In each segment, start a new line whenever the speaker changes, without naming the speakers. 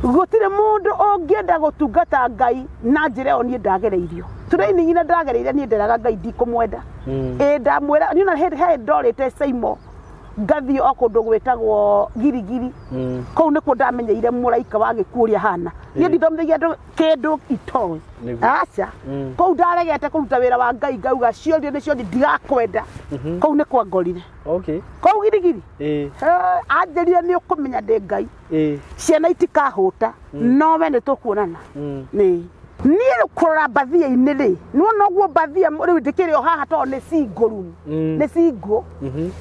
gutire mundu ongienda gutungata Ngai na njira yo nie ndagereirio training ina ndagereire nie nderaga Ngai ndikumwenda ndamwira ni na he ndorite SYMO ngathi okundu gwetagwo girigiri kou nikuo ndamenyeire muraika wa gikuria hana nie ndithomithagia andu kindu itoĩ acha kou ndaregete kuruta wira wa Ngai ngauga cionje nicio ndigakwenda kou nikuo ngorire kou girigiri anjirire ni ukumenya ndi Ngai ciana itikahuta no we nitukuonana ni nie kurora bathia-ini ri nuona guo bathia riu ndikiri o haha to ni single ni single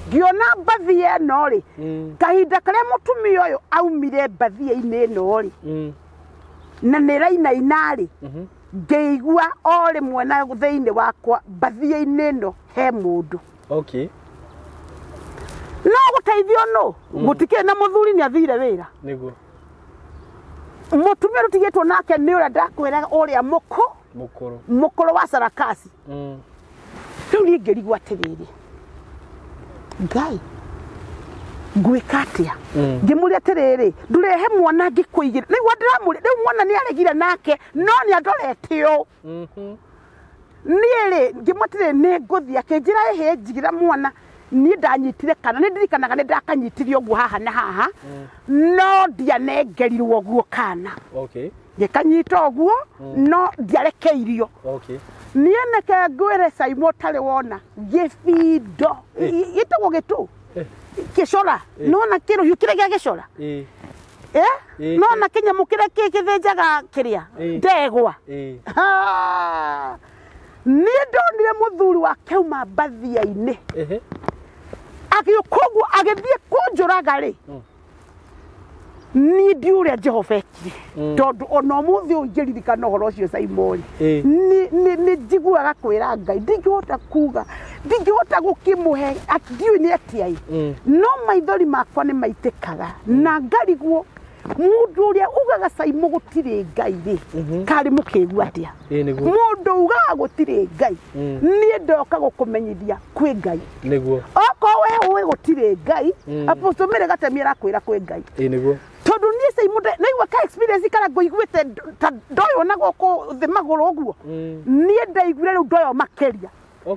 ngiona bathia no ri kahinda karia mutumia uyu aumire bathia-ini no ri na ni raina ri ngeigua o rimwe na thiini wakwa bathia-ini no he mundu no guteithio no gutikire na muthuri ni athire wira niguo mutumia rutigitwo nake ni ura ndakwira uria mukuru wa sarakasi riu ni ngirigwa atiriri Ngai ngwika atia ngimuria atiriri ndurehe mwana ngikuigira niguo ndiramuri riu mwana ni aregire nake no ni andoretio niĩ ngimutire ni nguthi akinjira ehe njigira mwana ni ndanyitire kana ni ndirikanaga ni ndakanyitire oguo haha na haha no ndianengerirwo oguo kana ngikanyita oguo no ndiarekeirio niĩ neke ngwire SYMO tari wona gibindo gitagwo gitu gicora nona kiruhiu kiria gia gicora nona kinyamu kiria githinjaga kiria ndegwa niĩ ndonire muthuri wa keuma bathia-ini agĩũkũguo agĩthiĩ Kunjuraga ri niĩ ndiũrĩa Jehova ekire tondũ ona ũmũthĩ ũyũ ingĩririkana ũhoro ũcio SYMO nĩ njiguaga kwĩra Ngai ndingĩhota kuga ndingĩhota gũkĩmũhe ndiũĩ nĩ atia no maithori makwa nĩ maitĩkaga na ngarigwo mundu uria ugaga SYMO gutire Ngai ri kari mukigua atia mundu ugaga gutire Ngai nie ndoka gukumenyithia kwi Ngai niguo oko we gutire Ngai aposto mere gatemira kwira kwi Ngai niguo tondu nie SYMO na iwa ka experience kara ngoiguite ndoyo na goko the magoro oguo nie ndaiguire riu ndoyo makeria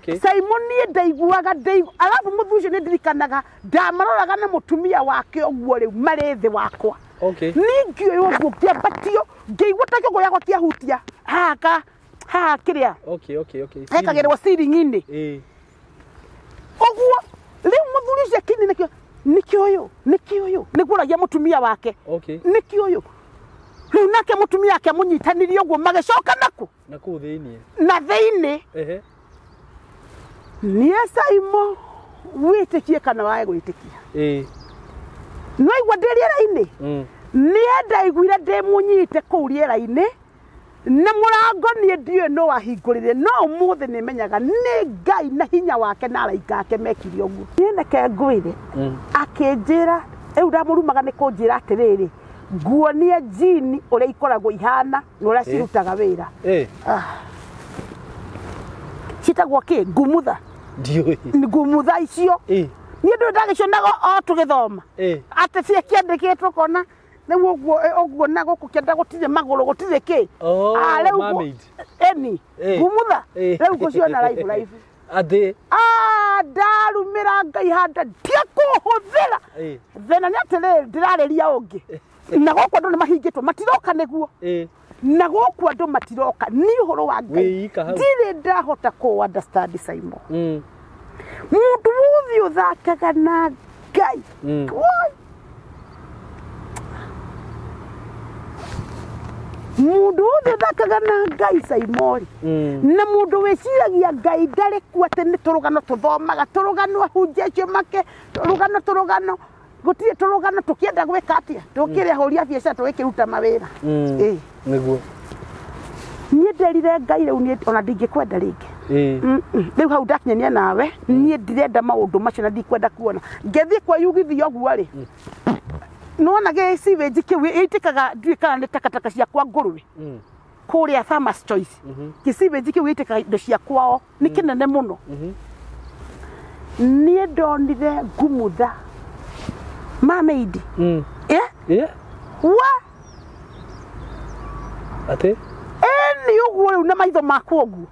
SYMO nie ndaiguaga alafu muthucio ni ndirikanaga ndamaroraga na mutumia wake oguo riu marethi wakwa ningio yoguo kiambatio ngeigua ta kĩgũ yakwa kĩahutia haha kĩrĩa ekagĩrwo ceiling-inĩ ũguo rĩu mũthuri ũcio kĩnĩ nĩkĩo ũyũ nĩguũragia mũtumia wake nĩkĩo ũyũ rĩu nake mũtumia wake mũnyitanirie ũguo magĩcoka nakũ thĩinĩ niĩ SYMO wĩtĩkie kana wae gwĩtĩkia no igua ndĩ rĩera-inĩ niĩ ndaiguire ndĩmũnyite kũu rĩera-inĩ na mũrango niĩ ndiũĩ no wahingũrire no ũmũthĩ nĩmenyaga nĩ Ngai na hinya wake na araika ake mekire ũguo niĩ neke ngwĩre akĩnjĩra rĩu ndamũrumaga nĩ kũnjĩra atĩrĩrĩ nguonie jini ũrĩa ikoragwo ihana na ũrĩa cirutaga wĩra citagwo kĩ ngumutha ngumutha icio niĩ ndũ ndagĩcionaga o tũgĩthoma atĩ cia kĩandĩkĩtwo kona nĩguo ũguo na gũkũ kĩenda gũtirĩ magũrũ gũtirĩ kĩ eni ngumutha rĩu ngũciona live
atĩ
ndarumĩra Ngai handa ndiakũhũthĩra thĩna nĩ atĩrĩrĩ ndĩrarĩria ũngĩ na gũkũ andũ nĩ mahingĩtwo matiroka nĩguo na gũkũ andũ matiroka nĩ ũhoro wa Ngai ndirĩ ndahota kũ understand SYMO mundu wuthi uthakaga na Ngai mundu wuthi uthakaga na Ngai SYMO na mundu wĩciragia Ngai ndarĩ kuo atĩ nĩ tũrũgano tũthomaga tũrũgano ahunjia acio make tũrũgano gũtirĩ tũrũgano tũkĩenda gwĩka atĩa tũkĩrĩ ahũri a biacara tũgĩkĩruta mawĩra
nĩguo
niĩ nderire Ngai rĩu niĩ ona ndingĩkwenda rĩngĩ rĩu hau ndakinyania nawe niĩ ndirenda maũndũ macio na ndikwenda kuona ngĩthiĩ kwa yugithia ũguo rĩ nona gĩcivĩnji kĩu ĩitĩkaga ndiũĩ kana nĩ takataka ciakwa ngũrũwe kũrĩa Farmers Choice gĩcivĩnji kĩu ĩitĩkaga indo ciakwao nĩ kĩnene mũno niĩ ndonire ngumutha mameidi wa
Ate?
Ni uguo na maitho makwo uguo.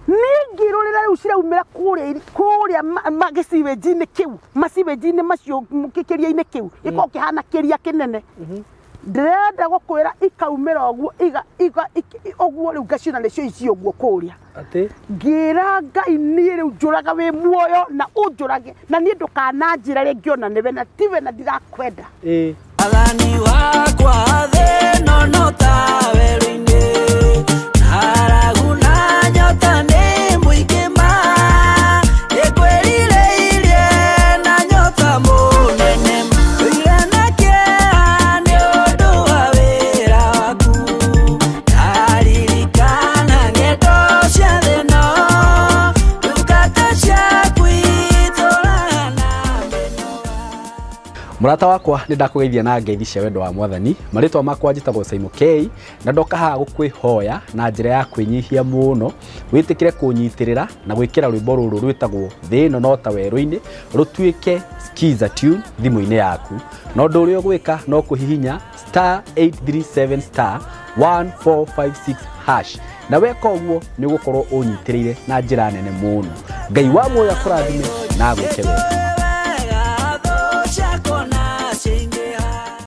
Ningirorera riu ciraumira kuria magicibeji-ini kiu macibeji-ini macio kikiria-ini kiu giko kihana kiria kinene ndirenda gukwira ikaumira uguo uguo riu ngacina nicio icio uguo kuria
ati
ngira Ngai ni riu njuraga wi muoyo na unjurage na ni ndukananjira ringi ona niwe na tive na ndirakwenda
Alani wakwa the no no taweru-ini haraguna nyota ni muigima ikwirire irie na nyota munene uirana kia ni undu wa wira waku taririkana ngendo cia thino ndungata ciaku iturana minoga.
Murata wakwa ni ndakugeithia na ngeithi cia wendo wa Mwathani maritwa makwa njitagwo SYMO K na ndoka haha gukwihoya na njira ya kwinyihia muno witikire kunyitirira na gwikira rwimbo ruru rwitagwo thino no ta weru-ini rutuike skiza tune thimu-ini yaku no ndu uri gwika no kuhihinya *837*1456# na weka uguo ni gukorwo unyitirire na njira nene muno. Ngai wa muoyo akurathime na gwike wega.